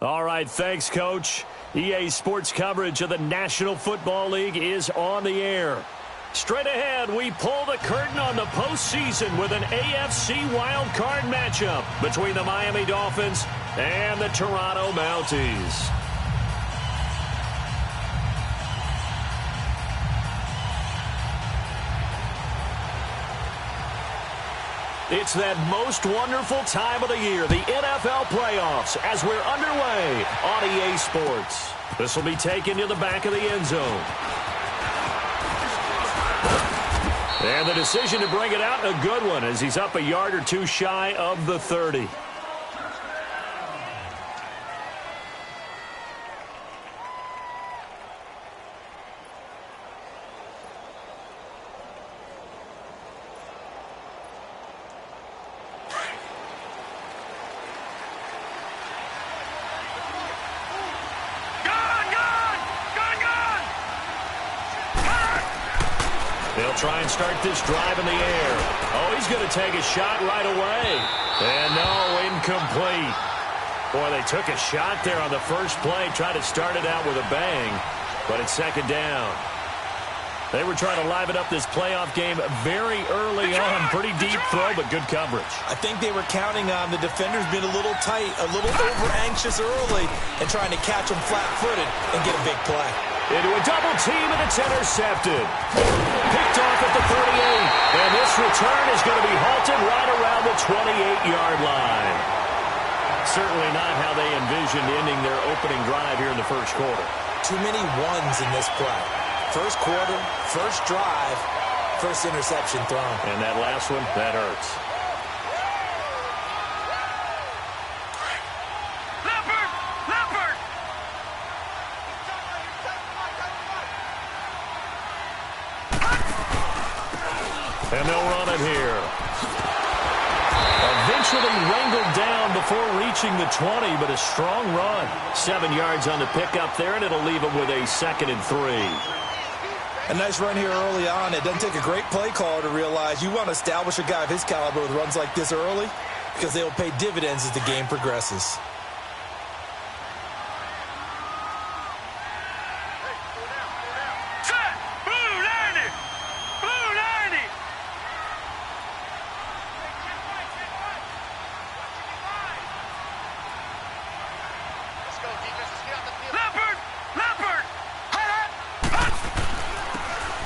All right, thanks, Coach. EA Sports coverage of the National Football League is on the air. Straight ahead, we pull the curtain on the postseason with an AFC wildcard matchup between the Miami Dolphins and the Toronto Mounties. It's that most wonderful time of the year, the NFL playoffs, as we're underway on EA Sports. This will be taken to the back of the end zone. And the decision to bring it out, a good one, as he's up a yard or two shy of the 30. They'll try and start this drive in the air. Oh, he's going to take a shot right away. And no, incomplete. Boy, they took a shot there on the first play, tried to start it out with a bang, but it's second down. They were trying to liven up this playoff game very early on. Pretty deep throw, but good coverage. I think they were counting on the defenders being a little tight, a little over-anxious early, and trying to catch them flat-footed and get a big play. Into a double team, and it's intercepted. Picked off at the 38. And this return is going to be halted right around the 28-yard line. Certainly not how they envisioned ending their opening drive here in the first quarter. Too many ones in this play. First quarter, first drive, first interception thrown. And that last one, that hurts. And they'll run it here. Eventually wrangled down before reaching the 20, but a strong run. 7 yards on the pickup there, and it'll leave them with a 2nd and 3. A nice run here early on. It doesn't take a great play caller to realize you want to establish a guy of his caliber with runs like this early because they will pay dividends as the game progresses.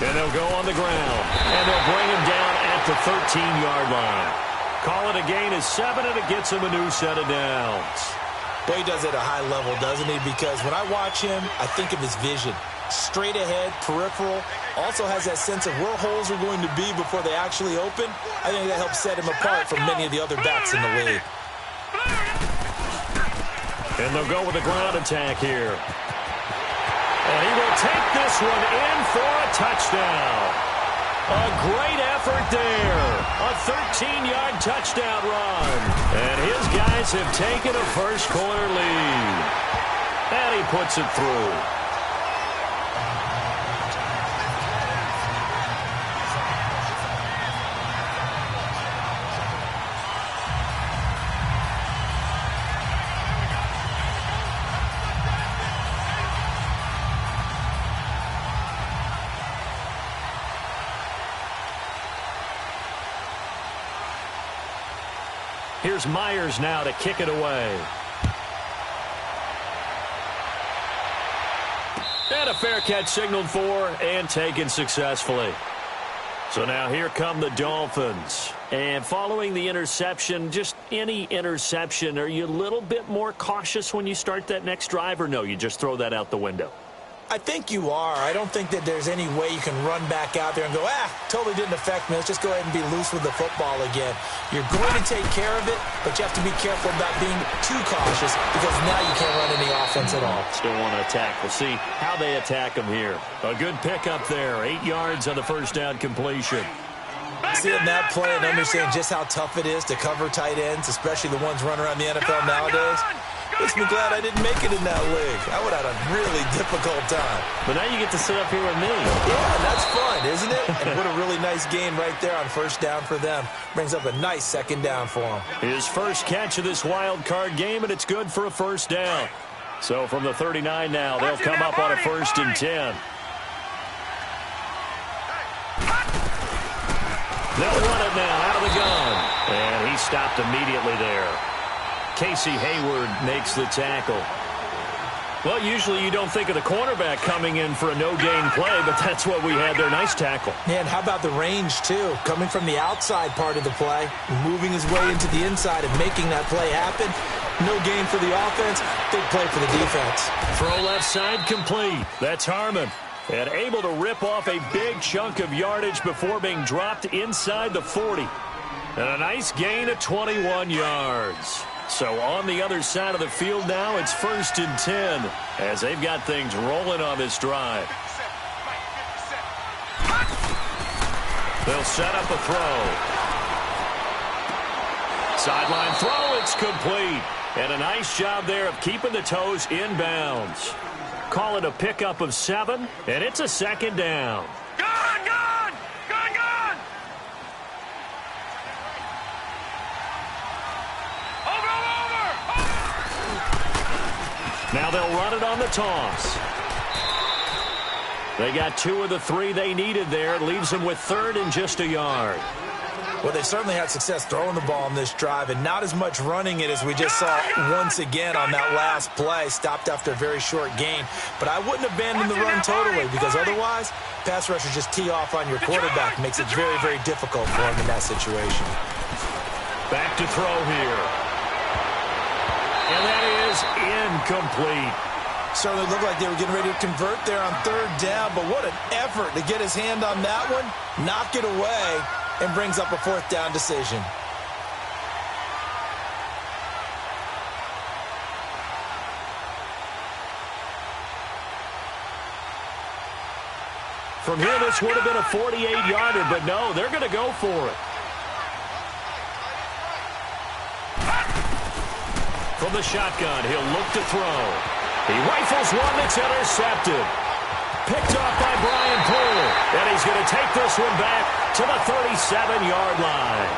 And they'll go on the ground, and they'll bring him down at the 13-yard line. Call it a gain of 7, and it gets him a new set of downs. Boy, he does it at a high level, doesn't he? Because when I watch him, I think of his vision. Straight ahead, peripheral. Also has that sense of where holes are going to be before they actually open. I think that helps set him apart from many of the other backs in the league. And they'll go with a ground attack here. And he will take this one in for a touchdown. A great effort there. A 13-yard touchdown run. And his guys have taken a first-quarter lead. And he puts it through. Here's Myers now to kick it away. And a fair catch signaled for and taken successfully. So now here come the Dolphins. And following the interception, just any interception, are you a little bit more cautious when you start that next drive, or no, you just throw that out the window? I think you are. I don't think that there's any way you can run back out there and go, totally didn't affect me. Let's just go ahead and be loose with the football again. You're going to take care of it, but you have to be careful about being too cautious because now you can't run any offense at all. Still want to attack. We'll see how they attack them here. A good pickup there. 8 yards on the first down completion. Seeing that play and understanding just how tough it is to cover tight ends, especially the ones running around the NFL nowadays, Makes me glad I didn't make it in that league. I would have had a really difficult time. But now you get to sit up here with me. Yeah, that's fun, isn't it? And what a really nice gain right there on first down for them. Brings up a nice second down for them. His first catch of this wild card game, and it's good for a first down. So from the 39 now, they'll come up on a 1st and 10. They'll run it now out of the gun. And he stopped immediately there. Casey Hayward makes the tackle. Well, usually you don't think of the cornerback coming in for a no-gain play, but that's what we had there. Nice tackle. Man, how about the range, too? Coming from the outside part of the play, moving his way into the inside and making that play happen. No gain for the offense, big play for the defense. Throw left side complete. That's Harmon. And able to rip off a big chunk of yardage before being dropped inside the 40. And a nice gain of 21 yards. So on the other side of the field now, it's 1st and 10 as they've got things rolling on this drive. They'll set up a throw. Sideline throw, it's complete. And a nice job there of keeping the toes inbounds. Call it a pickup of 7, and it's a 2nd down. Now they'll run it on the toss. They got 2 of the 3 they needed there. It leaves them with 3rd and just a yard. Well, they certainly had success throwing the ball on this drive and not as much running it as we just saw once again on that last play. Stopped after a very short gain. But I wouldn't abandon the run totally because otherwise, pass rushers just tee off on your quarterback. Makes it very, very difficult for him in that situation. Back to throw here. And that is incomplete. Certainly looked like they were getting ready to convert there on 3rd down, but what an effort to get his hand on that one, knock it away, and brings up a 4th down decision. From here, this would have been a 48-yarder, but no, they're going to go for it. From the shotgun, he'll look to throw. He rifles one that's intercepted. Picked off by Brian Poole. And he's going to take this one back to the 37-yard line.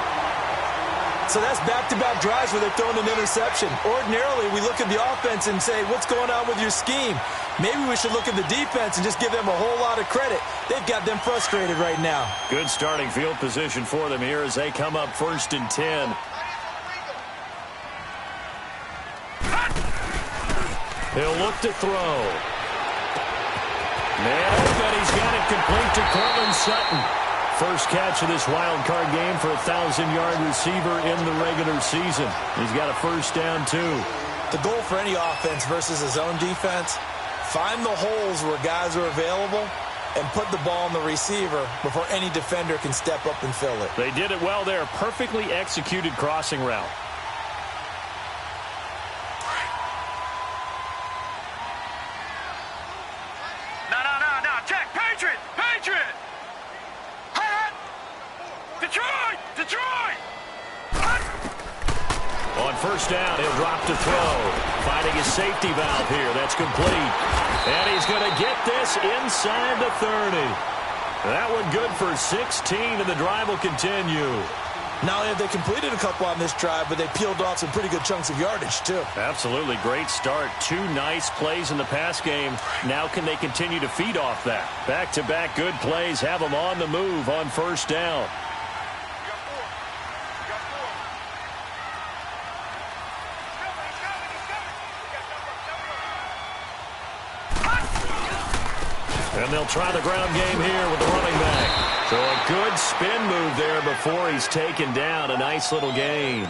So that's back-to-back drives where they're throwing an interception. Ordinarily, we look at the offense and say, what's going on with your scheme? Maybe we should look at the defense and just give them a whole lot of credit. They've got them frustrated right now. Good starting field position for them here as they come up 1st and 10. He'll look to throw. Man, but he's got it complete to Cortland Sutton. First catch of this wild card game for a 1,000-yard receiver in the regular season. He's got a 1st down, too. The goal for any offense versus his own defense, find the holes where guys are available and put the ball on the receiver before any defender can step up and fill it. They did it well there. Perfectly executed crossing route. On 1st down, he'll drop to throw. Finding his safety valve here. That's complete. And he's going to get this inside the 30. That one good for 16, and the drive will continue. Not only have they completed a couple on this drive, but they peeled off some pretty good chunks of yardage, too. Absolutely. Great start. 2 nice plays in the pass game. Now can they continue to feed off that? Back-to-back good plays have them on the move on 1st down. And they'll try the ground game here with the running back. So a good spin move there before he's taken down. A nice little gain.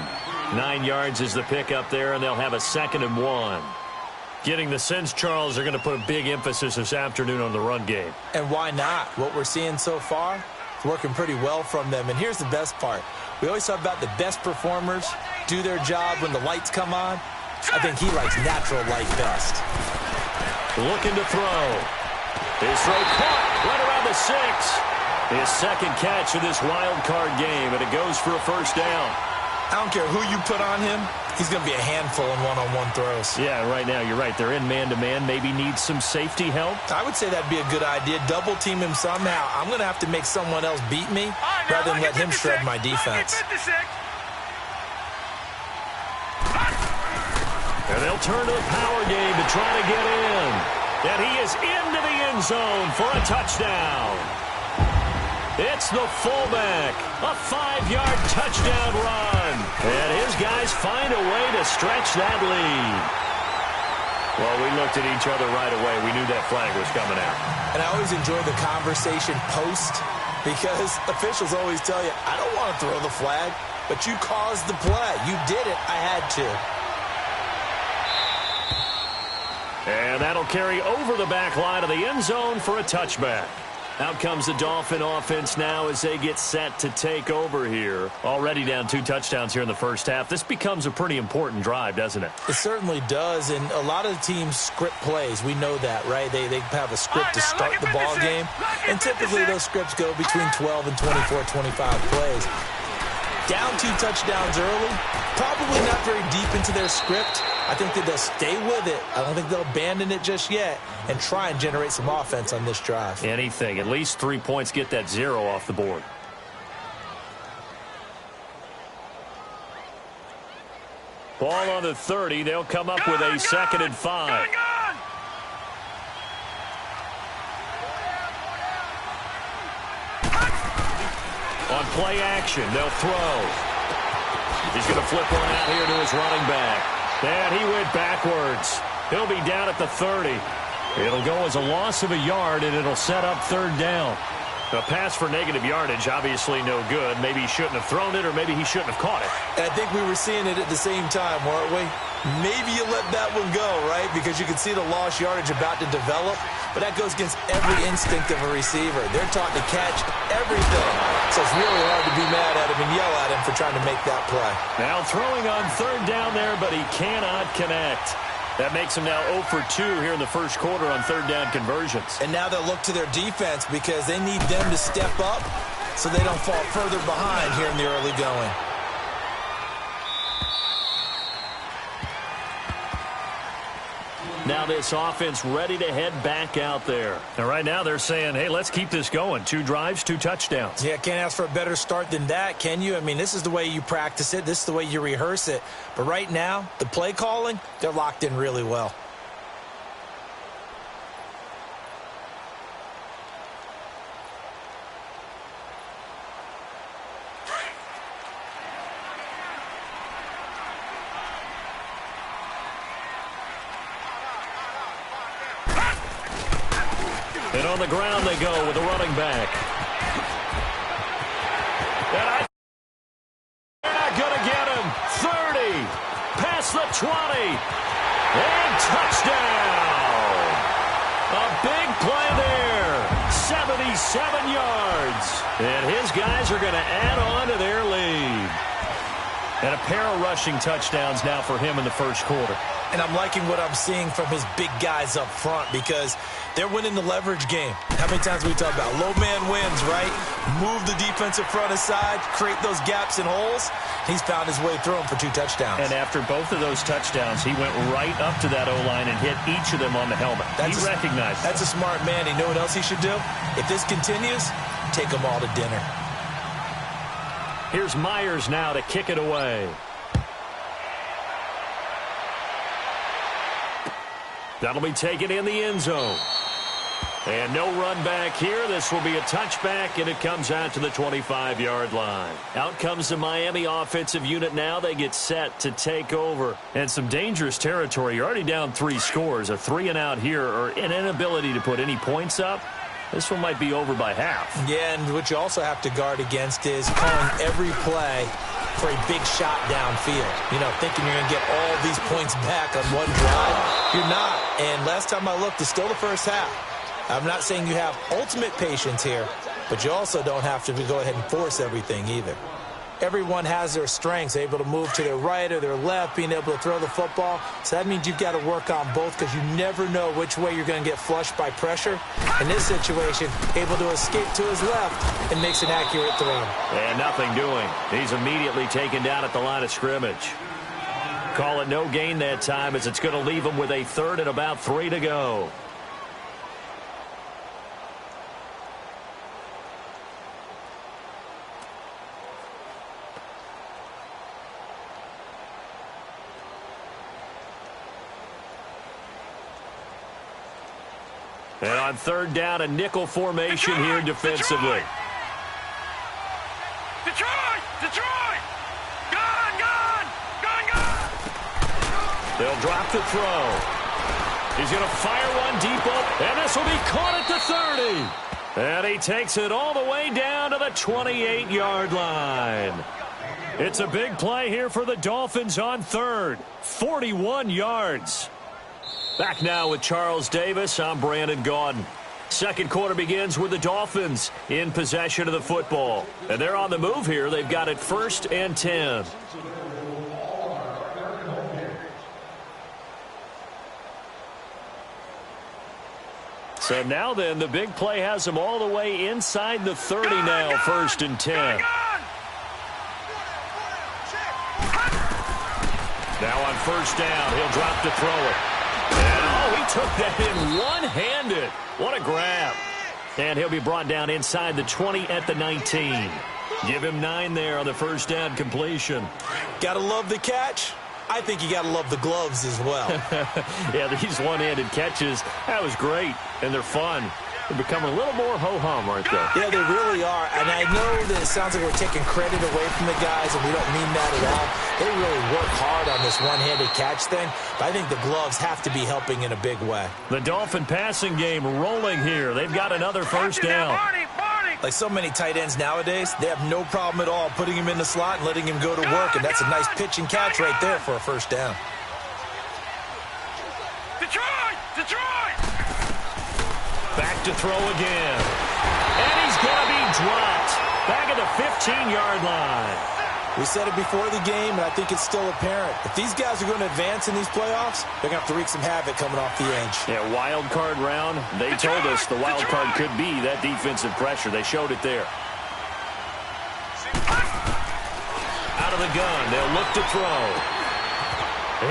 9 yards is the pickup there, and they'll have a 2nd and 1. Getting the sense, Charles, they're going to put a big emphasis this afternoon on the run game. And why not? What we're seeing so far is working pretty well from them. And here's the best part. We always talk about the best performers do their job when the lights come on. I think he likes natural light best. Looking to throw. His throw caught right around the 6. His 2nd catch of this wild card game, and it goes for a 1st down. I don't care who you put on him, he's going to be a handful in one-on-one throws. Yeah, right now you're right. They're in man-to-man. Maybe needs some safety help. I would say that'd be a good idea. Double team him somehow. I'm going to have to make someone else beat me rather than let him shred my defense. And they'll turn to the power game to try to get in. And he is into the end zone for a touchdown. It's the fullback. A 5-yard touchdown run. And his guys find a way to stretch that lead. Well, we looked at each other right away. We knew that flag was coming out. And I always enjoy the conversation post because officials always tell you, I don't want to throw the flag, but you caused the play. You did it. I had to. And that'll carry over the back line of the end zone for a touchback. Out comes the Dolphin offense now as they get set to take over here. Already down 2 touchdowns here in the first half. This becomes a pretty important drive, doesn't it? It certainly does, and a lot of the teams script plays. We know that, right? They have a script to start the ball game, and typically those scripts go between 12 and 24, 25 plays. Down 2 touchdowns early, probably not very deep into their script. I think that they'll stay with it. I don't think they'll abandon it just yet and try and generate some offense on this drive. Anything. At least 3 points, get that 0 off the board. Ball on the 30. They'll come up with a 2nd and 5. On play action, they'll throw. He's going to flip one out here to his running back. And he went backwards. He'll be down at the 30. It'll go as a loss of a yard, and it'll set up 3rd down. A pass for negative yardage, obviously no good. Maybe he shouldn't have thrown it, or maybe he shouldn't have caught it. And I think we were seeing it at the same time, weren't we? Maybe you let that one go, right? Because you can see the lost yardage about to develop. But that goes against every instinct of a receiver. They're taught to catch everything. So it's really hard to be mad at him and yell at him for trying to make that play. Now throwing on 3rd down there, but he cannot connect. That makes him now 0 for 2 here in the first quarter on 3rd down conversions. And now they'll look to their defense because they need them to step up so they don't fall further behind here in the early going. Now this offense ready to head back out there. And right now they're saying, hey, let's keep this going. 2 drives, 2 touchdowns. Yeah, can't ask for a better start than that, can you? I mean, this is the way you practice it. This is the way you rehearse it. But right now, the play calling, they're locked in really well. And on the ground they go with a running back. And they're not going to get him. 30. Past the 20. And touchdown. A big play there. 77 yards. And his guys are going to add on to their lead. And a pair of rushing touchdowns now for him in the first quarter. And I'm liking what I'm seeing from his big guys up front because they're winning the leverage game. How many times we talk about low man wins, right? Move the defensive front aside, create those gaps and holes. He's found his way through them for 2 touchdowns. And after both of those touchdowns, he went right up to that O-line and hit each of them on the helmet. He recognized it. That's a smart man. You know what else he should do? If this continues, take them all to dinner. Here's Myers now to kick it away. That'll be taken in the end zone. And no run back here. This will be a touchback, and it comes out to the 25-yard line. Out comes the Miami offensive unit now. They get set to take over. And some dangerous territory. You're already down 3 scores. A 3-and-out here, or an inability to put any points up. This one might be over by half. Yeah, and what you also have to guard against is calling every play for a big shot downfield. You know, thinking you're going to get all these points back on one drive. You're not. And last time I looked, it's still the first half. I'm not saying you have ultimate patience here, but you also don't have to go ahead and force everything either. everyone has their strengths, able to move to their right or their left, being able to throw the football. So that means you've got to work on both because you never know which way you're going to get flushed by pressure. In this situation, able to escape to his left and makes an accurate throw. And nothing doing. He's immediately taken down at the line of scrimmage. Call it no gain that time as it's going to leave him with a 3rd and about 3 to go. And on 3rd down, a nickel formation here defensively. Detroit! Gone! They'll drop the throw. He's going to fire one deep up, and this will be caught at the 30. And he takes it all the way down to the 28-yard line. It's a big play here for the Dolphins on 3rd. 41 yards. Back now with Charles Davis. I'm Brandon Gaudin. Second quarter begins with the Dolphins in possession of the football. And they're on the move here. They've got it 1st and 10. So now then, the big play has them all the way inside the 30 now, 1st and 10. Now on 1st down, he'll drop to throw it. And, oh, he took that in one-handed. What a grab. And he'll be brought down inside the 20 at the 19. Give him 9 there on the 1st down completion. Gotta love the catch. I think you got to love the gloves as well. Yeah, these one-handed catches, that was great, and they're fun. They're becoming a little more ho-hum, aren't they? Yeah, they really are, and I know that it sounds like we're taking credit away from the guys, and we don't mean that at all. They really work hard on this one-handed catch thing, but I think the gloves have to be helping in a big way. The Dolphin passing game rolling here. They've got another 1st down. Like so many tight ends nowadays, they have no problem at all putting him in the slot and letting him go to work, and that's a nice pitch and catch right there for a 1st down. Detroit! Back to throw again. And he's going to be dropped. Back at the 15-yard line. We said it before the game, and I think it's still apparent. If these guys are going to advance in these playoffs, they're going to have to wreak some havoc coming off the edge. Yeah, wild card round. They told us the wild card could be that defensive pressure. They showed it there. Out of the gun. They'll look to throw.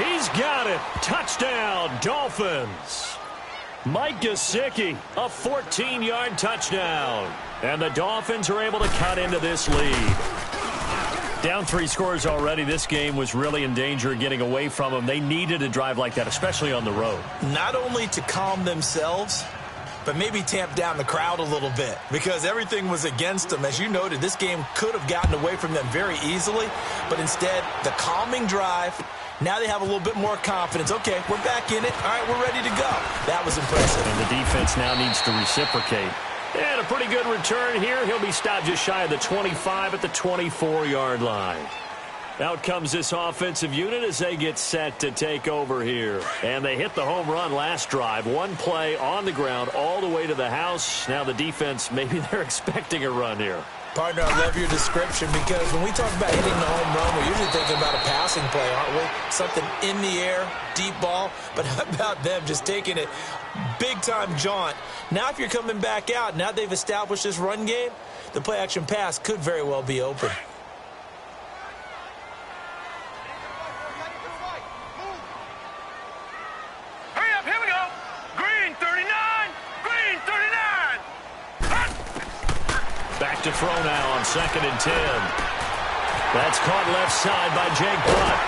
He's got it. Touchdown, Dolphins. Mike Gesicki, a 14-yard touchdown. And the Dolphins are able to cut into this lead. Down 3 scores already. This game was really in danger of getting away from them. They needed a drive like that, especially on the road. Not only to calm themselves, but maybe tamp down the crowd a little bit because everything was against them. As you noted, this game could have gotten away from them very easily, but instead, the calming drive, now they have a little bit more confidence. Okay, we're back in it. All right, we're ready to go. That was impressive. And the defense now needs to reciprocate. And a pretty good return here. He'll be stopped just shy of the 25 at the 24-yard line. Out comes this offensive unit as they get set to take over here. And they hit the home run last drive. One play on the ground all the way to the house. Now the defense, maybe they're expecting a run here. Partner, I love your description because when we talk about hitting the home run, we're usually thinking about a passing play, aren't we? Something in the air, deep ball. But how about them just taking it big-time jaunt? Now if you're coming back out, now they've established this run game, the play-action pass could very well be open. Hurry up, here we go. Green 39. Back to throw now on 2nd and 10. That's caught left side by Jake Butt.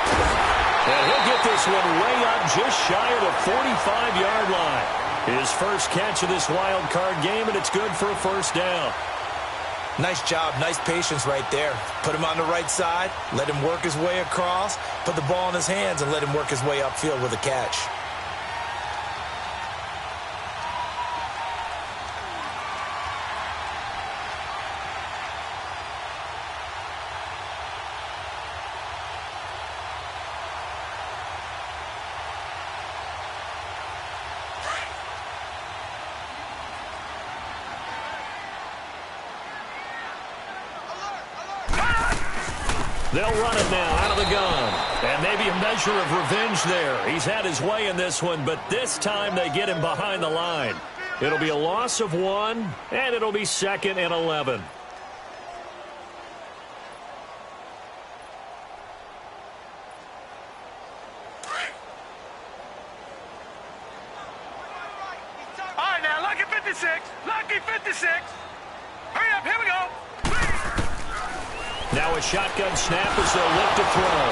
And he'll get this one way up just shy of the 45-yard line. His first catch of this wild card game, and it's good for a 1st down. Nice job, nice patience right there. Put him on the right side, let him work his way across, put the ball in his hands, and let him work his way upfield with a catch. They'll run it now out of the gun. And maybe a measure of revenge there. He's had his way in this one, but this time they get him behind the line. It'll be a loss of 1, and it'll be 2nd and 11. All right, now, lucky 56. Lucky 56. Hurry up, here we go. Now a shotgun snap as they'll look to throw.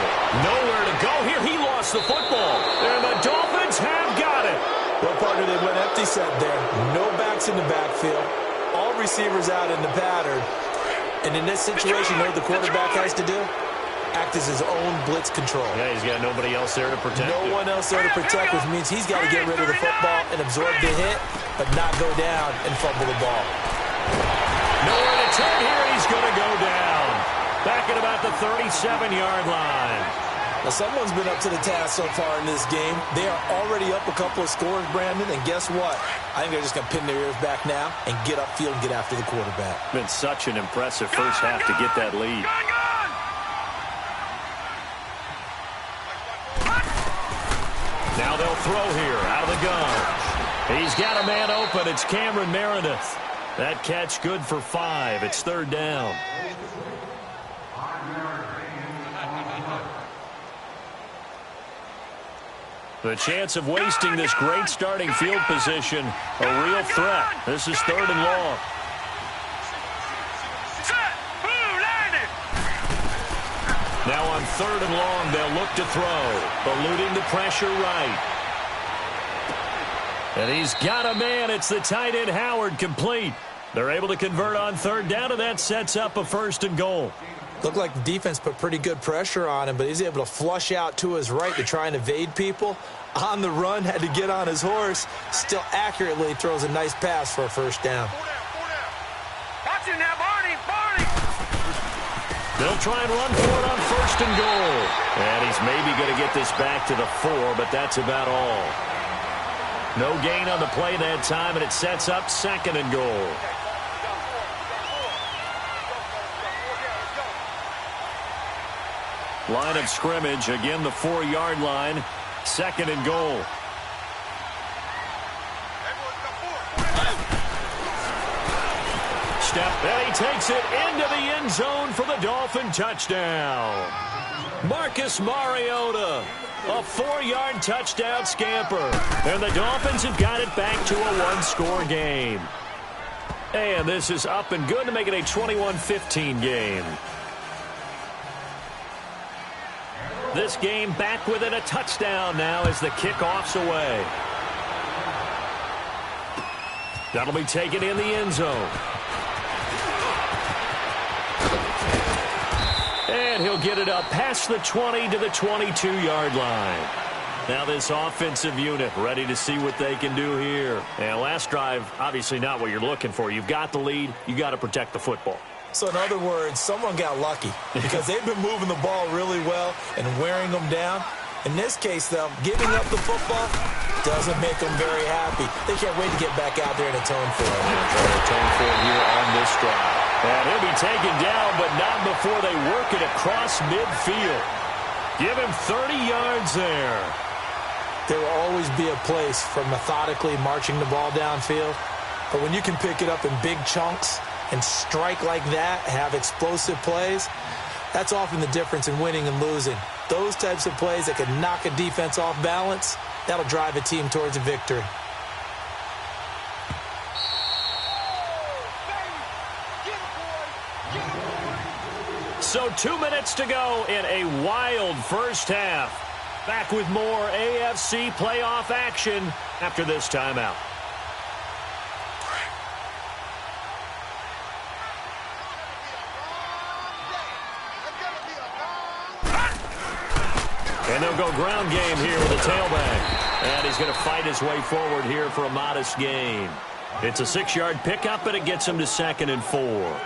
Nowhere to go here. He lost the football. And the Dolphins have got it. Well, partner, they went empty set there. No backs in the backfield. All receivers out in the pattern. And in this situation, you know what the quarterback has to do? Act as his own blitz control. Yeah, he's got nobody else there to protect him. No one else there to protect, which means he's got to get rid of the football and absorb the hit, but not go down and fumble the ball. Nowhere to turn here. He's going to go down. Back at about the 37-yard line. Now, someone's been up to the task so far in this game. They are already up a couple of scores, Brandon, and guess what? I think they're just going to pin their ears back now and get upfield and get after the quarterback. Been such an impressive first half to get that lead. Now they'll throw here out of the gun. He's got a man open. It's Cameron Meredith. That catch good for 5. It's 3rd down. The chance of wasting this great starting field position, a real threat. This is 3rd and long. Now on 3rd and long, they'll look to throw. Eluding the pressure right. And he's got a man. It's the tight end Howard, complete. They're able to convert on 3rd down, and that sets up a 1st and goal. Looked like the defense put pretty good pressure on him, but he's able to flush out to his right to try and evade people. On the run, had to get on his horse. Still accurately throws a nice pass for a 1st down. Watch it now, Barney, Barney. They'll try and run for it on 1st and goal. And he's maybe going to get this back to the 4, but that's about all. No gain on the play that time, and it sets up 2nd and goal. Line of scrimmage, again the 4-yard line, 2nd and goal. Step, and he takes it into the end zone for the Dolphin touchdown. Marcus Mariota, a 4-yard touchdown scamper. And the Dolphins have got it back to a 1-score game. And this is up and good to make it a 21-15 game. This game back within a touchdown now as the kickoff's away. That'll be taken in the end zone. And he'll get it up past the 20 to the 22-yard line. Now this offensive unit ready to see what they can do here. And last drive, obviously not what you're looking for. You've got the lead. You got to protect the football. So in other words, someone got lucky because they've been moving the ball really well and wearing them down. In this case, though, giving up the football doesn't make them very happy. They can't wait to get back out there and atone for it. Try to atone for it here on this drive. And he'll be taken down, but not before they work it across midfield. Give him 30 yards there. There will always be a place for methodically marching the ball downfield. But when you can pick it up in big chunks and strike like that, have explosive plays, that's often the difference in winning and losing. Those types of plays that can knock a defense off balance, that'll drive a team towards a victory. So 2 minutes to go in a wild first half. Back with more AFC playoff action after this timeout. And they'll go ground game here with a tailback. And he's going to fight his way forward here for a modest gain. It's a 6-yard pickup, and it gets him to 2nd and 4.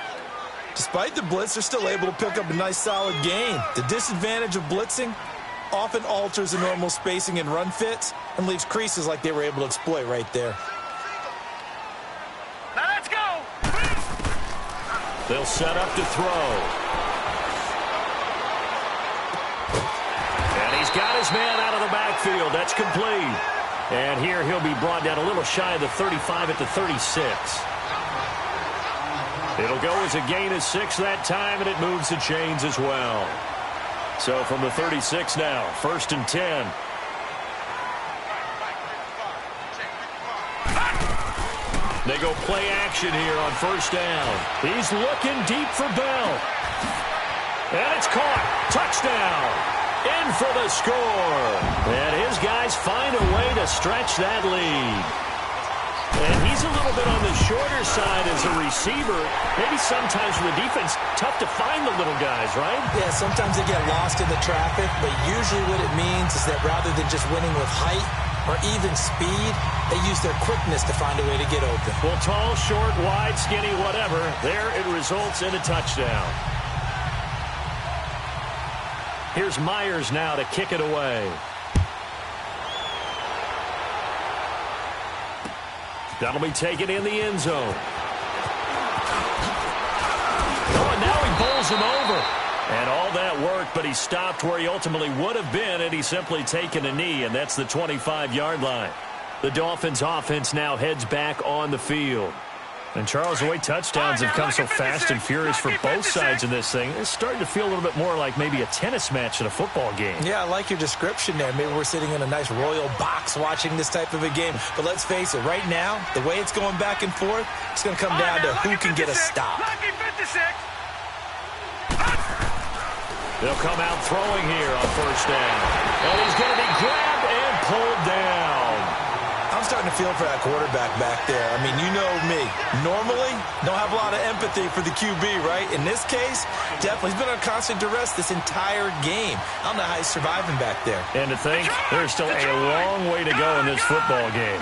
Despite the blitz, they're still able to pick up a nice solid gain. The disadvantage of blitzing often alters the normal spacing and run fits and leaves creases like they were able to exploit right there. Now let's go. They'll set up to throw. got his man out of the backfield. That's complete. And here he'll be brought down a little shy of the 35 at the 36. It'll go as a gain of 6 that time, and it moves the chains as well. So from the 36 now, 1st and 10. They go play action here on 1st down. He's looking deep for Bell. And it's caught. Touchdown. In for the score. And his guys find a way to stretch that lead. And he's a little bit on the shorter side as a receiver. Maybe sometimes for the defense, tough to find the little guys, right? Yeah, sometimes they get lost in the traffic, but usually what it means is that rather than just winning with height or even speed, they use their quickness to find a way to get open. Well, tall, short, wide, skinny, whatever, there it results in a touchdown. Here's Myers now to kick it away. That'll be taken in the end zone. Oh, and now he bowls him over. And all that worked, but he stopped where he ultimately would have been, and he's simply taken a knee, and that's the 25-yard line. The Dolphins' offense now heads back on the field. And, Charles, the way touchdowns have come so fast and furious for both sides of this thing, it's starting to feel a little bit more like maybe a tennis match at a football game. Yeah, I like your description there. Maybe we're sitting in a nice royal box watching this type of a game. But let's face it, right now, the way it's going back and forth, it's going to come down to who can get a stop. They'll come out throwing here on 1st down. And he's going to be grabbed and pulled down. I'm starting to feel for that quarterback back there. I mean, you know me. Normally, don't have a lot of empathy for the QB, right? In this case, definitely. He's been on constant duress this entire game. I don't know how he's surviving back there. And to think, there's still a long way to go in this football game.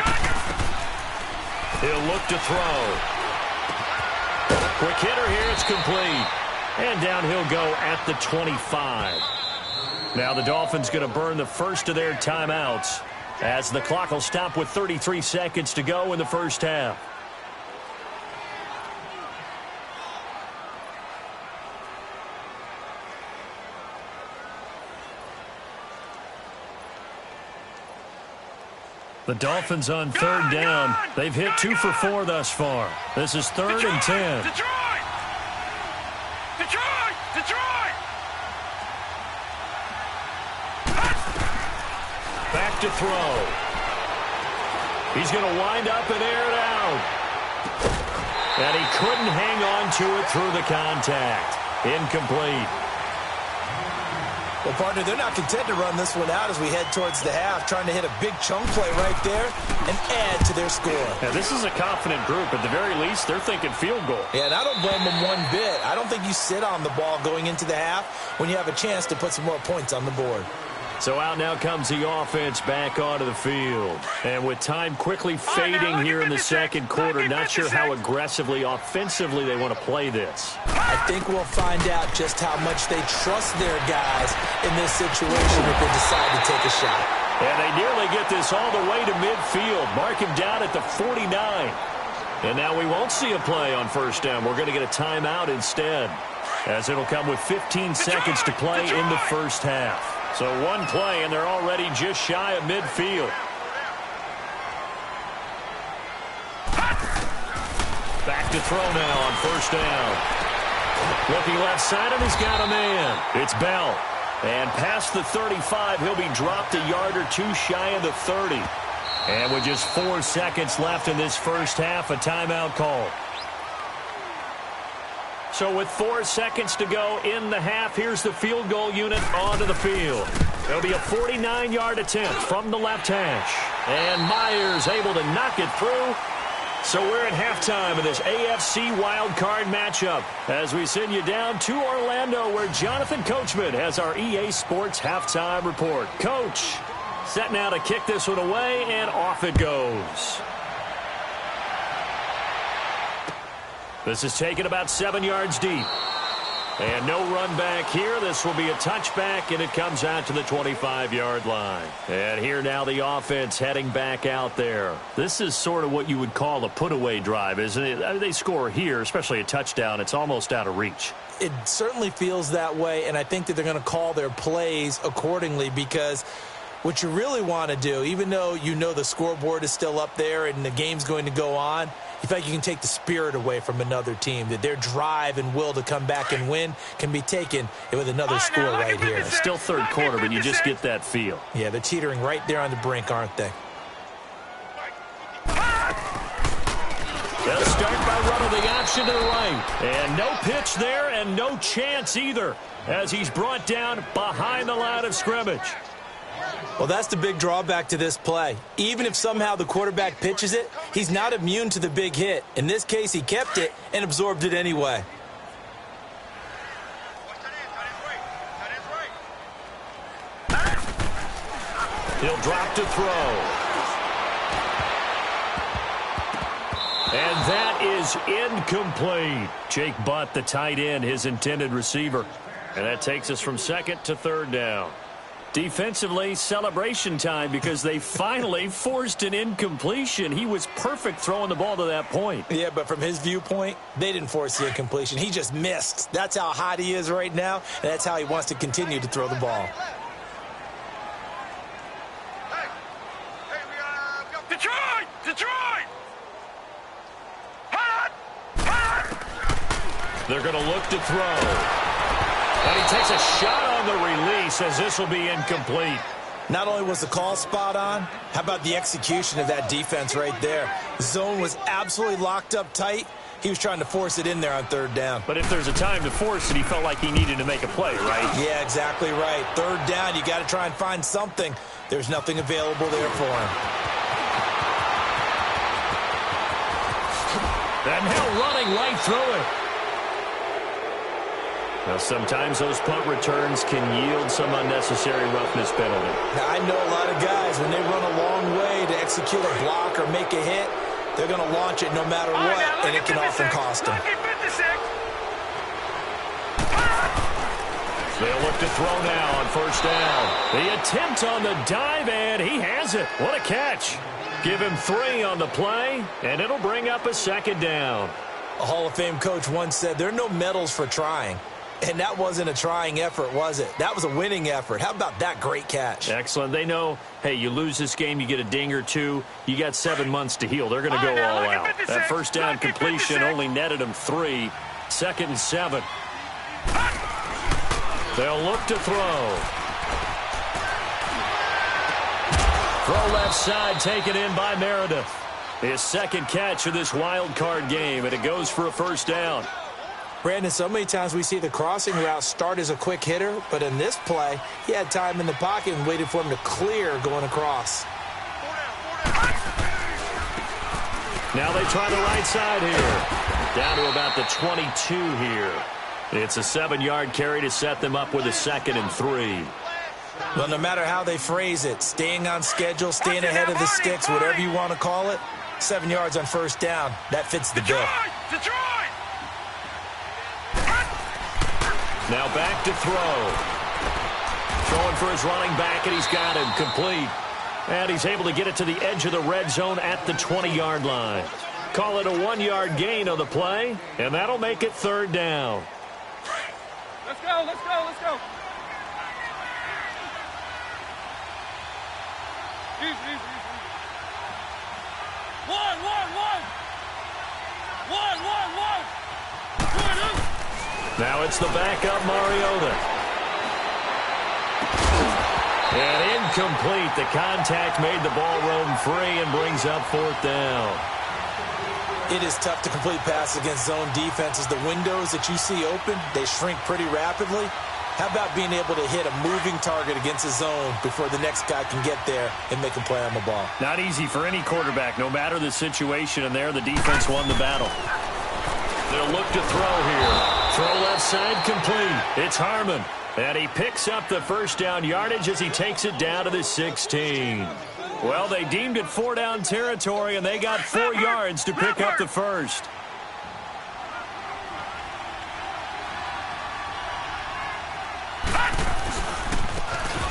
He'll look to throw. Quick hitter here, it's complete. And down he'll go at the 25. Now the Dolphins going to burn the first of their timeouts, as the clock will stop with 33 seconds to go in the first half. The Dolphins on 3rd down. They've hit 2 for 4 thus far. This is 3rd and 10. Detroit! Back to throw. He's going to wind up and air it out. And he couldn't hang on to it through the contact. Incomplete. Well, partner, they're not content to run this one out as we head towards the half, trying to hit a big chunk play right there and add to their score. Now, this is a confident group. At the very least, they're thinking field goal. Yeah, and I don't blame them one bit. I don't think you sit on the ball going into the half when you have a chance to put some more points on the board. So out now comes the offense back onto the field. And with time quickly fading here in the second quarter, not sure how aggressively, offensively they want to play this. I think we'll find out just how much they trust their guys in this situation if they decide to take a shot. And they nearly get this all the way to midfield. Mark him down at the 49. And now we won't see a play on 1st down. We're going to get a timeout instead, as it'll come with 15 seconds to play in the first half. So one play, and they're already just shy of midfield. Back to throw now on 1st down. Looking left side, and he's got a man. It's Bell. And past the 35, he'll be dropped a yard or 2 shy of the 30. And with just 4 seconds left in this first half, a timeout call. So with 4 seconds to go in the half, here's the field goal unit onto the field. It'll be a 49-yard attempt from the left hash. And Myers able to knock it through. So we're at halftime of this AFC wildcard matchup as we send you down to Orlando, where Jonathan Coachman has our EA Sports halftime report. Coach, set now to kick this one away, and off it goes. This is taken about 7 yards deep. And no run back here. This will be a touchback, and it comes out to the 25-yard line. And here now the offense heading back out there. This is sort of what you would call a put-away drive, isn't it? I mean, they score here, especially a touchdown. It's almost out of reach. It certainly feels that way, and I think that they're going to call their plays accordingly because what you really want to do, even though you know the scoreboard is still up there and the game's going to go on, you feel like you can take the spirit away from another team, that their drive and will to come back and win can be taken with another score right here. It's still third quarter, but you just get that feel. Yeah, they're teetering right there on the brink, aren't they? They'll start by running the option to the right. And no pitch there and no chance either as he's brought down behind the line of scrimmage. Well, that's the big drawback to this play. Even if somehow the quarterback pitches it, he's not immune to the big hit. In this case, he kept it and absorbed it anyway. He'll drop to throw. And that is incomplete. Jake Butt, the tight end, his intended receiver. And that takes us from second to third down. Defensively, celebration time because they finally forced an incompletion. He was perfect throwing the ball to that point. Yeah, but from his viewpoint, they didn't force the incompletion. He just missed. That's how hot he is right now, and that's how he wants to continue to throw the ball. Detroit! Detroit! They're going to look to throw. And he takes a shot on the release as this will be incomplete. Not only was the call spot on, how about the execution of that defense right there? The zone was absolutely locked up tight. He was trying to force it in there on third down. But if there's a time to force it, he felt like he needed to make a play, right? Yeah, exactly right. Third down, you got to try and find something. There's nothing available there for him. And now running right through it. Now, sometimes those punt returns can yield some unnecessary roughness penalty. Now, I know a lot of guys, when they run a long way to execute a block or make a hit, they're going to launch it no matter what, and it can often cost them. They'll look to throw now on first down. The attempt on the dive, and he has it. What a catch. Give him 3 on the play, and it'll bring up a second down. A Hall of Fame coach once said, there are no medals for trying. And that wasn't a trying effort, was it? That was a winning effort. How about that great catch? Excellent. They know, hey, you lose this game, you get a ding or two. You got 7 months to heal. They're going to go all out. That first down completion only netted them 3. 2nd and 7. They'll look to throw. Throw left side, taken in by Meredith. His second catch of this wild card game, and it goes for a first down. Brandon, so many times we see the crossing route start as a quick hitter, but in this play, he had time in the pocket and waited for him to clear going across. Now they try the right side here. Down to about the 22 here. It's a 7-yard carry to set them up with a 2nd and 3. Well, no matter how they phrase it, staying on schedule, staying ahead of the sticks, whatever you want to call it, 7 yards on first down, that fits the bill. Detroit! Now back to throw. Throwing for his running back, and he's got him complete. And he's able to get it to the edge of the red zone at the 20-yard line. Call it a 1-yard gain on the play, and that'll make it third down. Let's go, let's go, let's go. Easy. 1. Now it's the backup Mariota. And incomplete. The contact made the ball roam free and brings up 4th down. It is tough to complete passes against zone defenses. The windows that you see open, they shrink pretty rapidly. How about being able to hit a moving target against a zone before the next guy can get there and make a play on the ball? Not easy for any quarterback, no matter the situation, and there the defense won the battle. They'll look to throw here. Throw left side complete. It's Harmon. And he picks up the first down yardage as he takes it down to the 16. Well, they deemed it 4-down territory, and they got 4 yards to pick up the first.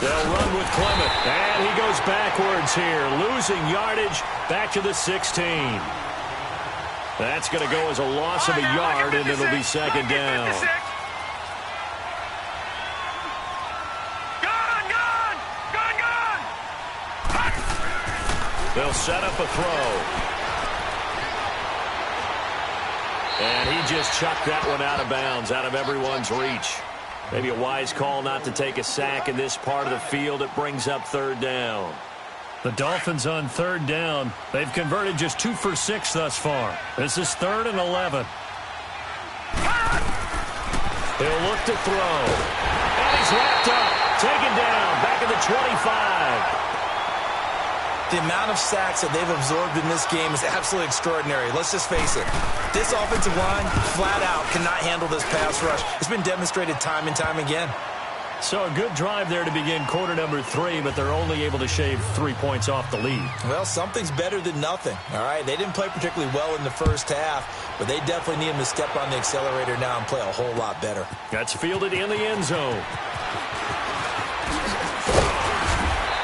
They'll run with Clement. And he goes backwards here, losing yardage back to the 16. That's going to go as a loss of a yard, and it'll be second down. They'll set up a throw. And he just chucked that one out of bounds, out of everyone's reach. Maybe a wise call not to take a sack in this part of the field. It brings up third down. The Dolphins on third down. They've converted just 2 for 6 thus far. This is 3rd and 11. He'll look to throw. And he's wrapped up. Taken down. Back at the 25. The amount of sacks that they've absorbed in this game is absolutely extraordinary. Let's just face it. This offensive line, flat out, cannot handle this pass rush. It's been demonstrated time and time again. So a good drive there to begin quarter number 3, but they're only able to shave 3 points off the lead. Well, something's better than nothing, all right? They didn't play particularly well in the first half, but they definitely need him to step on the accelerator now and play a whole lot better. That's fielded in the end zone.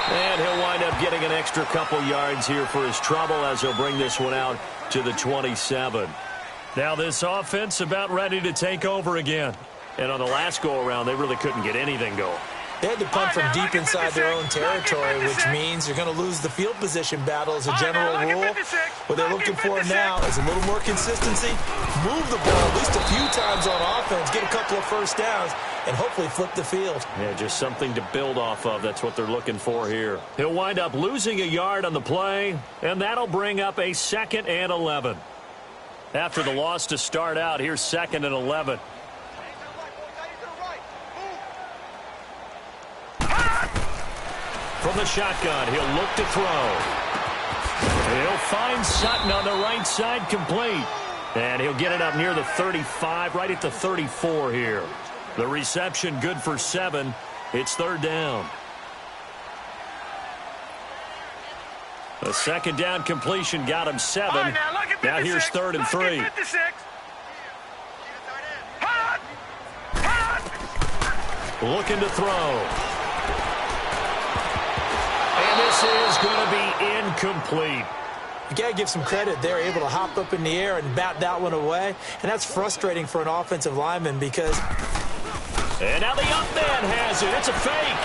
And he'll wind up getting an extra couple yards here for his trouble as he'll bring this one out to the 27. Now this offense about ready to take over again. And on the last go-around, they really couldn't get anything going. They had to punt from deep inside their own territory, which means you're going to lose the field position battle as a general rule. What they're looking for now is a little more consistency, move the ball at least a few times on offense, get a couple of first downs, and hopefully flip the field. Yeah, just something to build off of. That's what they're looking for here. He'll wind up losing a yard on the play, and that'll bring up a 2nd and 11. After the loss to start out, here's 2nd and 11. From the shotgun, he'll look to throw. He'll find Sutton on the right side, complete. And he'll get it up near the 35, right at the 34 here. The reception good for 7. It's 3rd down. The 2nd down completion got him 7. Right, now here's 3rd and 3. Looking to throw. And this is going to be incomplete. You got to give some credit. They're able to hop up in the air and bat that one away. And that's frustrating for an offensive lineman because... And now the up man has it. It's a fake.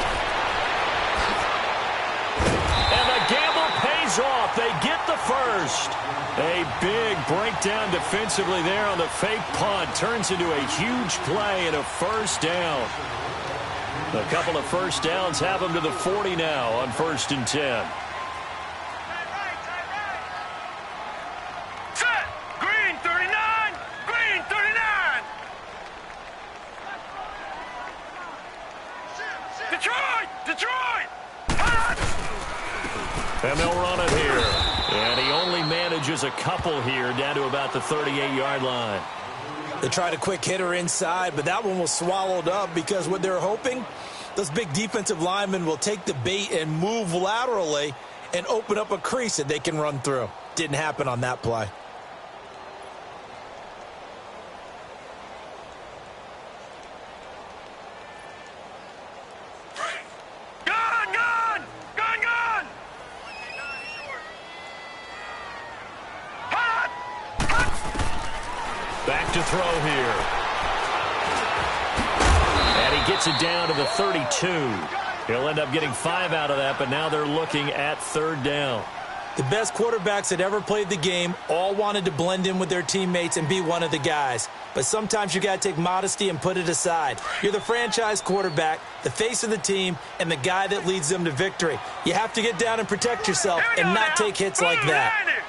And the gamble pays off. They get the first. A big breakdown defensively there on the fake punt. Turns into a huge play and a first down. A couple of first downs have them to the 40 now on 1st and 10. Set. Green 39. Green 39. Detroit. And they'll run it here. And he only manages a couple here down to about the 38-yard line. They tried a quick hitter inside, but that one was swallowed up because what they're hoping, those big defensive linemen will take the bait and move laterally and open up a crease that they can run through. Didn't happen on that play. Gun! Back to throw here. And he gets it down to the 32. He'll end up getting 5 out of that, but now they're looking at 3rd down. The best quarterbacks that ever played the game all wanted to blend in with their teammates and be one of the guys. But sometimes you got to take modesty and put it aside. You're the franchise quarterback, the face of the team, and the guy that leads them to victory. You have to get down and protect yourself and not take hits like that.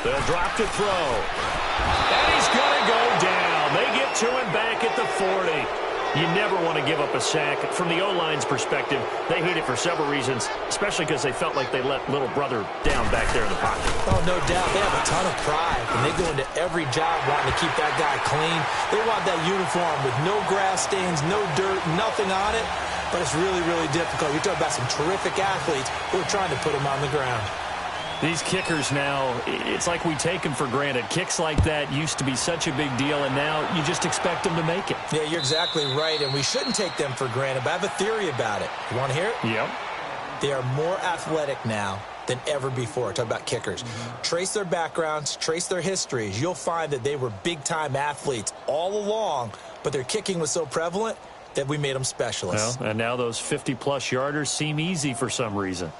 They'll drop to throw. And he's going to go down. They get to him back at the 40. You never want to give up a sack. From the O-line's perspective, they hate it for several reasons, especially because they felt like they let little brother down back there in the pocket. Oh, no doubt. They have a ton of pride, and they go into every job wanting to keep that guy clean. They want that uniform with no grass stains, no dirt, nothing on it, but it's really, really difficult. You're talking about some terrific athletes who are trying to put him on the ground. These kickers now, it's like we take them for granted. Kicks like that used to be such a big deal, and now you just expect them to make it. Yeah, you're exactly right, and we shouldn't take them for granted, but I have a theory about it. You want to hear it? Yep. They are more athletic now than ever before. Talk about kickers. Trace their backgrounds, trace their histories. You'll find that they were big-time athletes all along, but their kicking was so prevalent that we made them specialists. Well, and now those 50-plus yarders seem easy for some reason.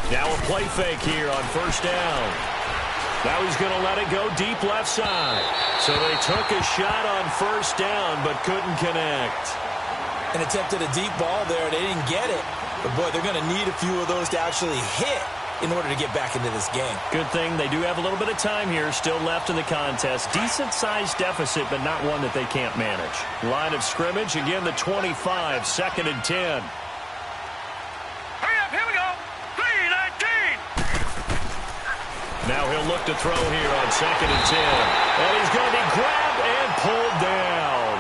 Now a play fake here on first down. Now he's going to let it go deep left side. So they took a shot on first down but couldn't connect. And attempted a deep ball there. They didn't get it. But, boy, they're going to need a few of those to actually hit in order to get back into this game. Good thing they do have a little bit of time here still left in the contest. Decent-sized deficit, but not one that they can't manage. Line of scrimmage, again, the 25, 2nd and 10. Now he'll look to throw here on 2nd and 10. And he's going to be grabbed and pulled down.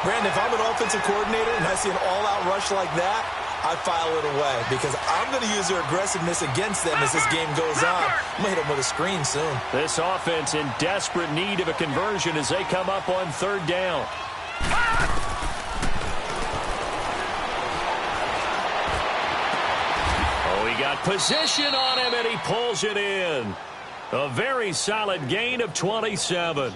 Brandon, if I'm an offensive coordinator and I see an all-out rush like that, I file it away because I'm going to use their aggressiveness against them as this game goes on. I'm going to hit them with a screen soon. This offense in desperate need of a conversion as they come up on 3rd down. Oh, he got position on him, and he pulls it in. A very solid gain of 27.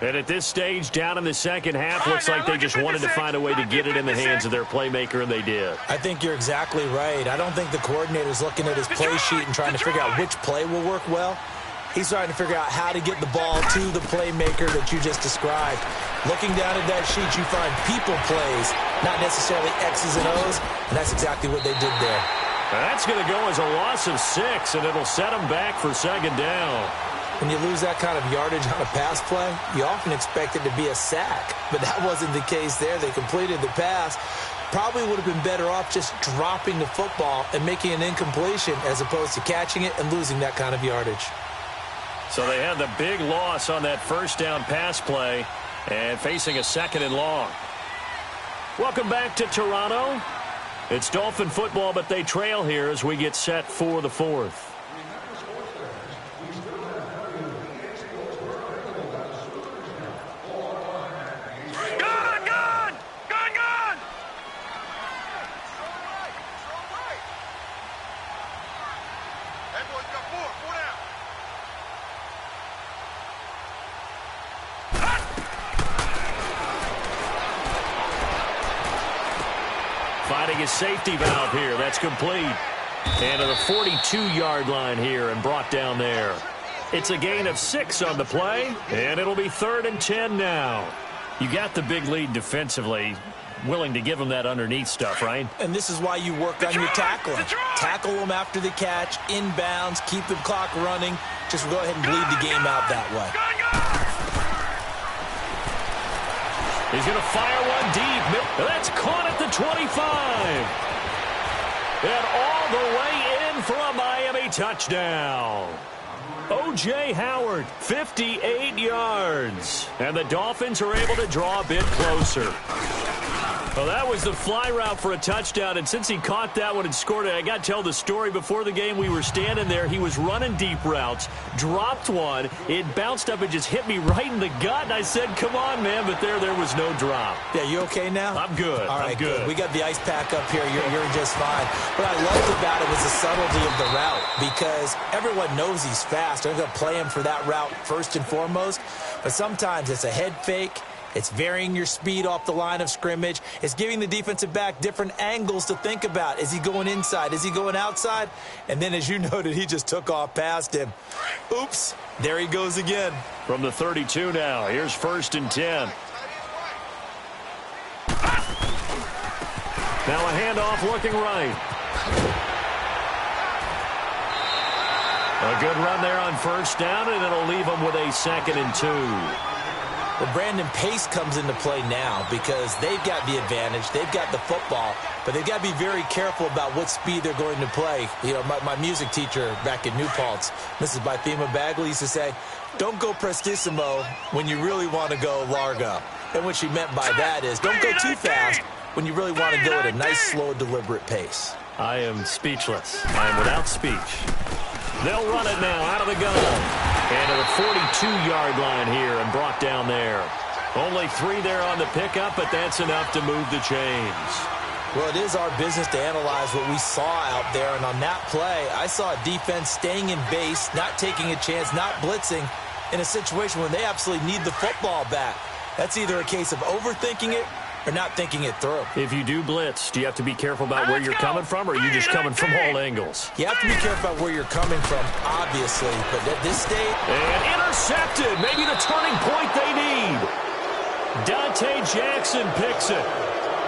And at this stage, down in the second half, looks like they just wanted to find a way to get it in the hands of their playmaker, and they did. I think you're exactly right. I don't think the coordinator's looking at his play sheet and trying to figure out which play will work well. He's trying to figure out how to get the ball to the playmaker that you just described. Looking down at that sheet, you find people plays, not necessarily X's and O's, and that's exactly what they did there. That's going to go as a loss of 6, and it'll set them back for 2nd down. When you lose that kind of yardage on a pass play, you often expect it to be a sack. But that wasn't the case there. They completed the pass. Probably would have been better off just dropping the football and making an incompletion as opposed to catching it and losing that kind of yardage. So they had the big loss on that first down pass play and facing a 2nd and long. Welcome back to Toronto. It's Dolphin football, but they trail here as we get set for the 4th. Finding a safety valve here. That's complete. And to the 42-yard line here and brought down there. It's a gain of 6 on the play, and it'll be 3rd and 10 now. You got the big lead defensively. Willing to give them that underneath stuff, right? And this is why you work on your tackling. Tackle them after the catch, inbounds, keep the clock running. Just go ahead and bleed the game out that way. He's going to fire one deep. That's caught at the 25. And all the way in for a Miami touchdown. O.J. Howard, 58 yards. And the Dolphins are able to draw a bit closer. Well, that was the fly route for a touchdown, and since he caught that one and scored it, I got to tell the story. Before the game, we were standing there. He was running deep routes, dropped one. It bounced up and just hit me right in the gut, and I said, come on, man, but there was no drop. Yeah, you okay now? I'm good. All right, I'm good. We got the ice pack up here. You're just fine. What I loved about it was the subtlety of the route because everyone knows he's fast. They're going to play him for that route first and foremost, but sometimes it's a head fake. It's varying your speed off the line of scrimmage. It's giving the defensive back different angles to think about. Is he going inside? Is he going outside? And then, as you noted, he just took off past him. Oops, there he goes again. From the 32 now, here's 1st and 10. Now a handoff looking right. A good run there on first down, and it'll leave them with a 2nd and 2. Well, Brandon, pace comes into play now because they've got the advantage. They've got the football, but they've got to be very careful about what speed they're going to play. You know, my music teacher back in New Paltz, Mrs. Bythema Bagley, used to say, don't go prestissimo when you really want to go largo. And what she meant by that is don't go too fast when you really want to go at a nice, slow, deliberate pace. I am speechless. I am without speech. They'll run it now out of the gun. And to the 42-yard line here and brought down there. Only 3 there on the pickup, but that's enough to move the chains. Well, it is our business to analyze what we saw out there. And on that play, I saw a defense staying in base, not taking a chance, not blitzing in a situation where they absolutely need the football back. That's either a case of overthinking it or not thinking it through. If you do blitz, do you have to be careful about where you're coming from, or are you just coming from all angles? You have to be careful about where you're coming from, obviously. But at this stage... And intercepted. Maybe the turning point they need. Dante Jackson picks it.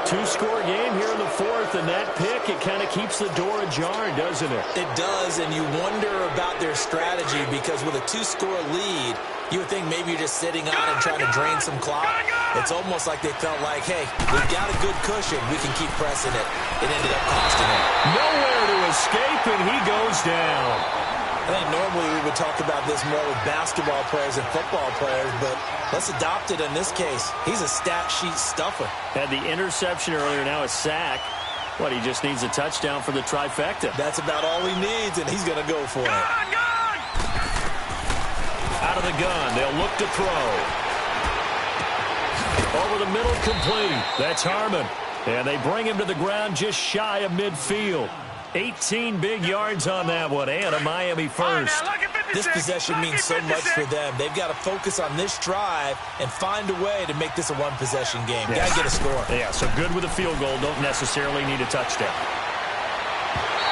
2-score game here in the 4th, and that pick, it kind of keeps the door ajar, doesn't it? It does, and you wonder about their strategy because with a 2-score lead, you would think maybe you're just sitting on and trying to drain some clock. It's almost like they felt like, hey, we've got a good cushion. We can keep pressing it. It ended up costing them. Nowhere to escape, and he goes down. I think normally we would talk about this more with basketball players and football players, but let's adopt it in this case. He's a stat sheet stuffer. Had the interception earlier, now a sack. What, he just needs a touchdown for the trifecta. That's about all he needs, and he's going to go for it. Out of the gun, they'll look to throw. Over the middle, complete. That's Harmon. And they bring him to the ground just shy of midfield. 18 big yards on that one, and a Miami first. This possession means so much for them. They've got to focus on this drive and find a way to make this a one-possession game. Yes. Got to get a score. Yeah, so good with a field goal. Don't necessarily need a touchdown.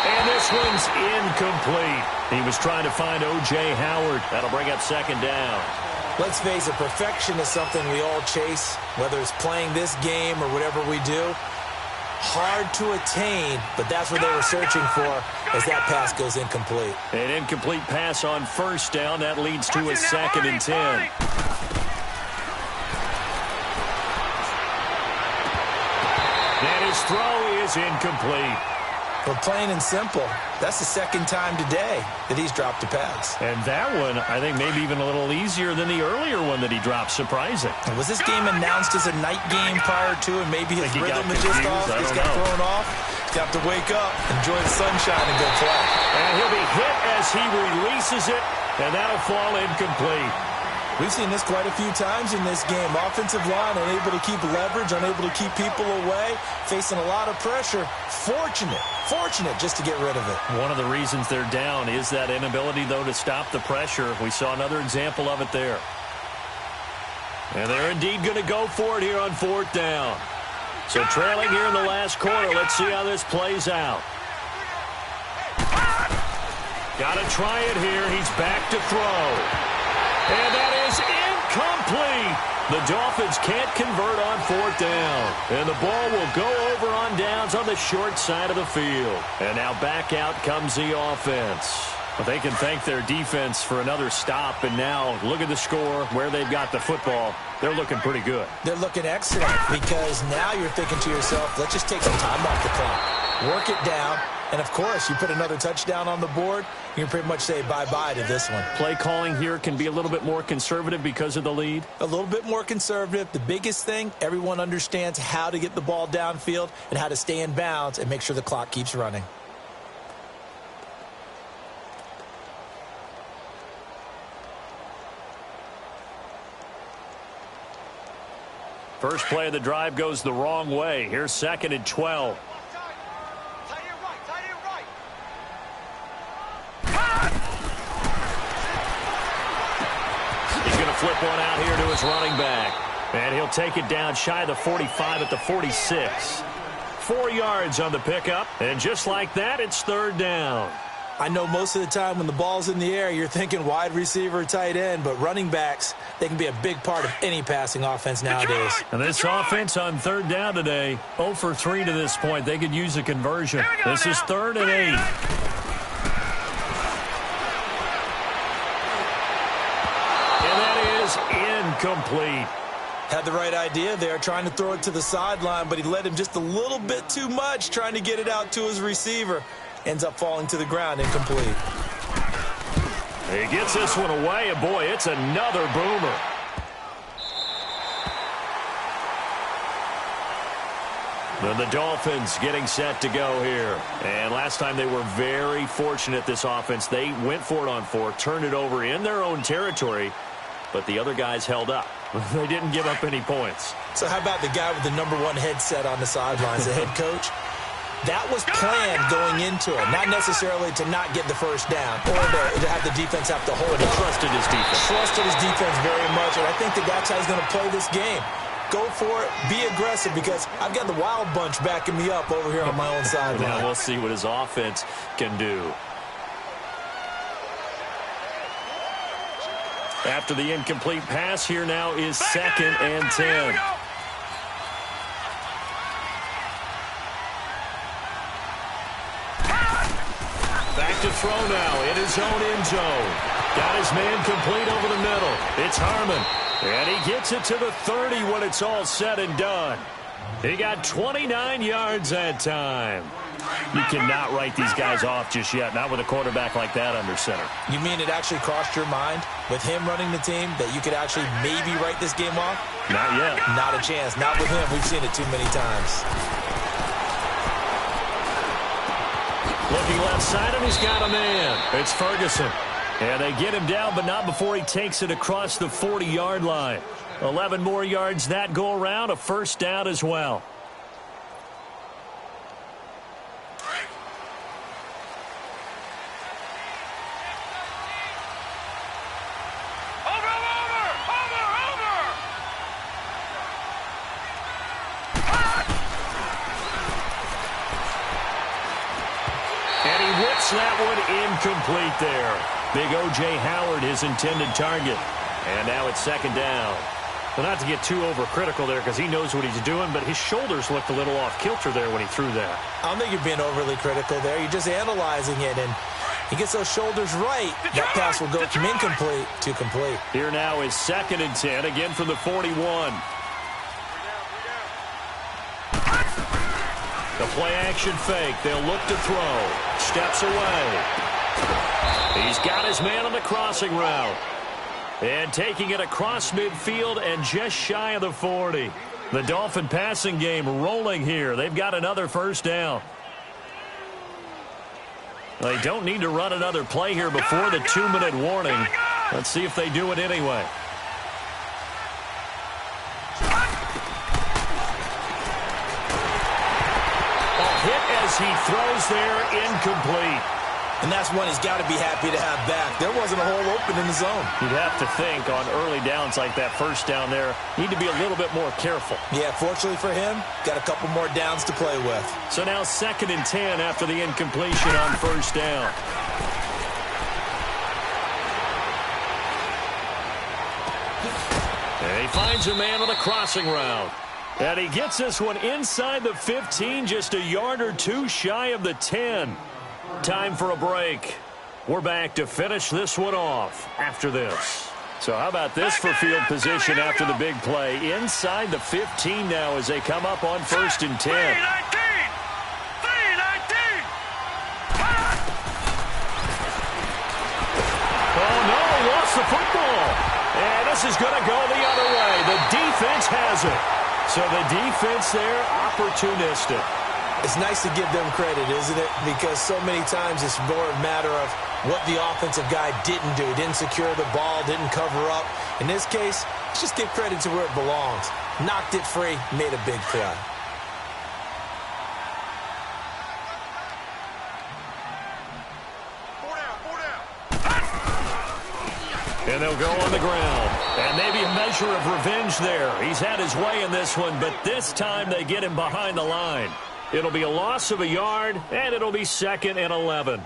And this one's incomplete. He was trying to find O.J. Howard. That'll bring up 2nd down. Let's face it, perfection is something we all chase, whether it's playing this game or whatever we do. Hard to attain, but that's what they were searching for as that pass goes incomplete. An incomplete pass on 1st down. That leads to a 2nd and 10. And his throw is incomplete. Well, plain and simple, that's the 2nd time today that he's dropped a pass. And that one, I think, maybe even a little easier than the earlier one that he dropped. Surprising. Was this game announced as a night game prior to, and maybe his rhythm is just off? Just got thrown off. He's got to wake up, enjoy the sunshine, and go play. And he'll be hit as he releases it, and that'll fall incomplete. We've seen this quite a few times in this game. Offensive line unable to keep leverage, unable to keep people away, facing a lot of pressure. Fortunate just to get rid of it. One of the reasons they're down is that inability, though, to stop the pressure. We saw another example of it there. And they're indeed going to go for it here on 4th down. So trailing here in the last quarter. Let's see how this plays out. Got to try it here. He's back to throw. And that is incomplete. The Dolphins can't convert on 4th down. And the ball will go over on downs on the short side of the field. And now back out comes the offense. But they can thank their defense for another stop. And now look at the score, where they've got the football. They're looking pretty good. They're looking excellent because now you're thinking to yourself, let's just take some time off the clock. Work it down. And, of course, you put another touchdown on the board, you can pretty much say bye-bye to this one. Play calling here can be a little bit more conservative because of the lead. A little bit more conservative. The biggest thing, everyone understands how to get the ball downfield and how to stay in bounds and make sure the clock keeps running. First play of the drive goes the wrong way. Here's 2nd and 12. Flip one out here to his running back. And he'll take it down shy of the 45 at the 46. 4 yards on the pickup. And just like that, it's 3rd down. I know most of the time when the ball's in the air, you're thinking wide receiver, tight end, but running backs, they can be a big part of any passing offense nowadays. And this offense on 3rd down today, 0 for 3 to this point. They could use a conversion. This is 3rd and 8. Incomplete. Had the right idea there, trying to throw it to the sideline, but he led him just a little bit too much, trying to get it out to his receiver. Ends up falling to the ground, incomplete. He gets this one away, and boy, it's another boomer. And the Dolphins getting set to go here. And last time they were very fortunate, this offense. They went for it on 4, turned it over in their own territory, but the other guys held up. They didn't give up any points. So how about the guy with the #1 headset on the sidelines, the head coach? That was planned going into it, not necessarily to not get the first down or to have the defense have to hold it. He trusted his defense. Trusted his defense very much, and I think that's how he's going to play this game. Go for it, be aggressive, because I've got the Wild Bunch backing me up over here on my own sideline. Now we'll see what his offense can do. After the incomplete pass, here now is 2nd and 10. Back to throw now in his own end zone. Got his man complete over the middle. It's Harmon. And he gets it to the 30 when it's all said and done. He got 29 yards that time. You cannot write these guys off just yet, not with a quarterback like that under center. You mean it actually crossed your mind with him running the team that you could actually maybe write this game off? Not yet. Not a chance. Not with him. We've seen it too many times. Looking left side, and he's got a man. It's Ferguson. And they get him down, but not before he takes it across the 40-yard line. 11 more yards that go around, a first down as well. And he whips that one incomplete there. Big O.J. Howard, his intended target. And now it's 2nd down. Well, not to get too overcritical there because he knows what he's doing, but his shoulders looked a little off-kilter there when he threw that. I don't think you're being overly critical there. You're just analyzing it, and he gets those shoulders right. That pass will go from incomplete to complete. Here now is 2nd and 10, again from the 41. The play-action fake. They'll look to throw. Steps away. He's got his man on the crossing route. And taking it across midfield and just shy of the 40. The Dolphin passing game rolling here. They've got another first down. They don't need to run another play here before the 2-minute warning. Let's see if they do it anyway. A hit as he throws there, incomplete. And that's one he's got to be happy to have back. There wasn't a hole open in the zone. You'd have to think on early downs like that first down there, need to be a little bit more careful. Yeah, fortunately for him, got a couple more downs to play with. So now 2nd and 10 after the incompletion on first down. And he finds a man on the crossing route. And he gets this one inside the 15, just a yard or two shy of the 10. Time for a break. We're back to finish this one off after this. So how about this for field position after the big play? Inside the 15 now as they come up on 1st and 10. 3-19! Oh, no, he lost the football. And this is going to go the other way. The defense has it. So the defense there, opportunistic. It's nice to give them credit, isn't it? Because so many times it's more a matter of what the offensive guy didn't do. Didn't secure the ball, didn't cover up. In this case, let's just give credit to where it belongs. Knocked it free, made a big play. And they'll go on the ground. And maybe a measure of revenge there. He's had his way in this one, but this time they get him behind the line. It'll be a loss of a yard, and it'll be 2nd and 11.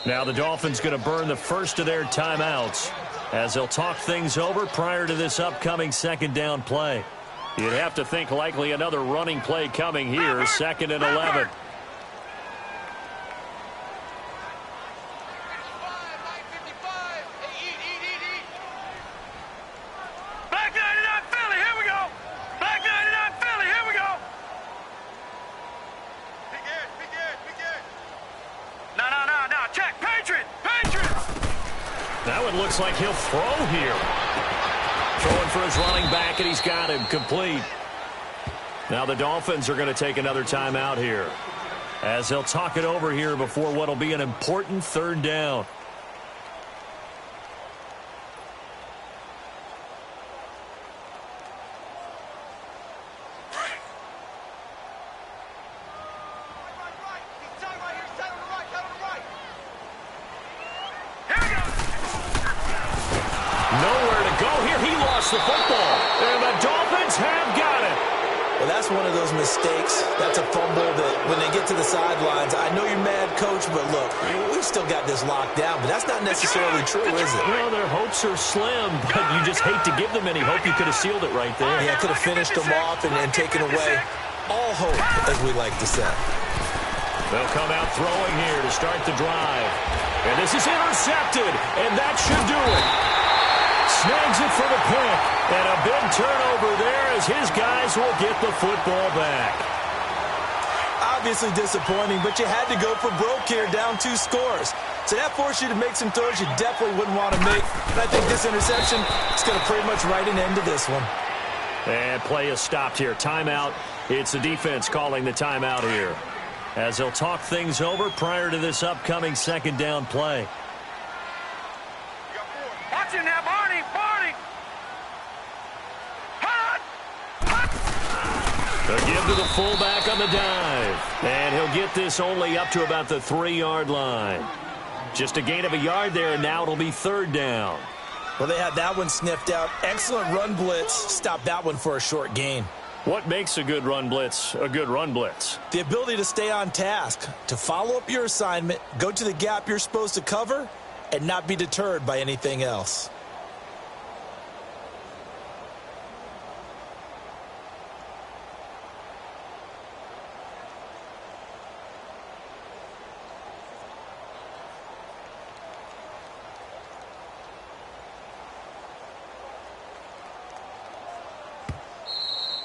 Now the Dolphins going to burn the first of their timeouts as they'll talk things over prior to this upcoming 2nd down play. You'd have to think likely another running play coming here, 2nd and 11. Back 99, Now it looks like he'll throw here. Throwing for his running back, and he's got him complete. Now the Dolphins are going to take another timeout here, as they'll talk it over here before what will be an important third down. Nowhere to go here. He lost the football, and the Dolphins have got it. Well, that's one of those mistakes. That's a fumble that when they get to the sidelines, I know you're mad, Coach, but look, we've still got this locked down, but that's not necessarily true, is it? Well, their hopes are slim, but you just hate to give them any hope. You could have sealed it right there. Yeah, could have finished them off and taken away all hope, as we like to say. They'll come out throwing here to start the drive. And this is intercepted, and that should do it. Snags it for the pick, and a big turnover there as his guys will get the football back. Obviously disappointing, but you had to go for broke here, down 2 scores. So that forced you to make some throws you definitely wouldn't want to make. And I think this interception is going to pretty much write an end to this one. And play is stopped here. Timeout. It's the defense calling the timeout here, as they'll talk things over prior to this upcoming second down play. Watch it now, Barney! Barney! Hot! They'll give to the fullback on the dive. And he'll get this only up to about the 3-yard line. Just a gain of a yard there, and now it'll be third down. Well, they had that one sniffed out. Excellent run blitz. Stopped that one for a short gain. What makes a good run blitz a good run blitz? The ability to stay on task, to follow up your assignment, go to the gap you're supposed to cover, and not be deterred by anything else.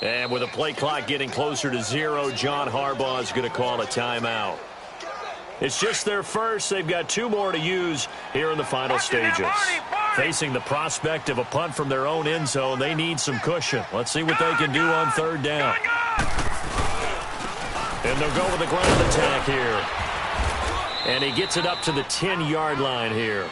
And with the play clock getting closer to 0, John Harbaugh is going to call a timeout. It's just their first. They've got 2 more to use here in the final stages. Facing the prospect of a punt from their own end zone, they need some cushion. Let's see what they can do on third down. And they'll go with the ground attack here. And he gets it up to the 10-yard line here.